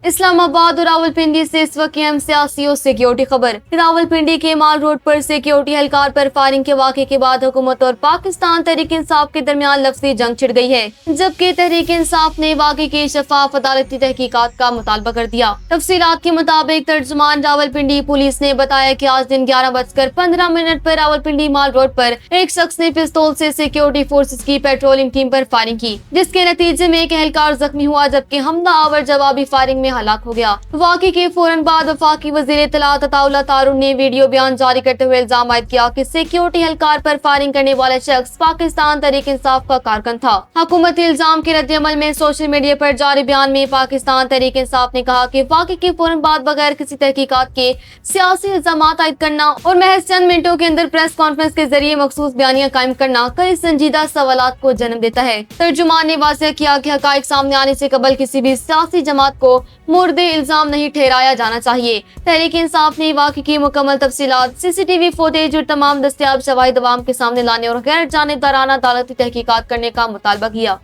اسلام آباد اور راولپنڈی سے اس وقت اہم سیاسی اور سیکیورٹی خبر۔ راولپنڈی کے مال روڈ پر سیکیورٹی اہلکار پر فائرنگ کے واقعے کے بعد حکومت اور پاکستان تحریک انصاف کے درمیان لفظی جنگ چھڑ گئی ہے، جبکہ تحریک انصاف نے واقعے کی شفاف عدالتی تحقیقات کا مطالبہ کر دیا۔ تفصیلات کے مطابق ترجمان راولپنڈی پولیس نے بتایا کہ آج دن 11:15 پر راولپنڈی مال روڈ پر ایک شخص نے پستول سے سیکیورٹی فورسز کی پیٹرولنگ ٹیم پر فائرنگ کی، جس کے نتیجے میں ایک اہلکار زخمی ہوا، جبکہ حملہ آور جوابی فائرنگ میں ہلاک ہو گیا۔ واقعے کے فوراً بعد وفاقی وزیر اطلاعات عطا اللہ تارون نے ویڈیو بیان جاری کرتے ہوئے الزام عائد کیا کہ سیکیورٹی اہلکار پر فائرنگ کرنے والا شخص پاکستان تحریک انصاف کا کارکن تھا۔ حکومتی الزام کے رد عمل میں سوشل میڈیا پر جاری بیان میں پاکستان تحریک انصاف نے کہا کہ واقعے کے فوراً بعد بغیر کسی تحقیقات کے سیاسی الزامات عائد کرنا اور محض چند منٹوں کے اندر پریس کانفرنس کے ذریعے مخصوص بیانیہ قائم کرنا کئی سنجیدہ سوالات کو جنم دیتا ہے۔ ترجمان نے واضح کیا کہ حقائق سامنے آنے سے قبل کسی بھی سیاسی جماعت کو مورد الزام نہیں ٹھہرایا جانا چاہیے۔ تحریک انصاف نے واقعے کی مکمل تفصیلات، سی سی ٹی وی فوٹیج اور تمام دستیاب شواہد عوام کے سامنے لانے اور غیر جانبدارانہ عدالتی تحقیقات کرنے کا مطالبہ کیا۔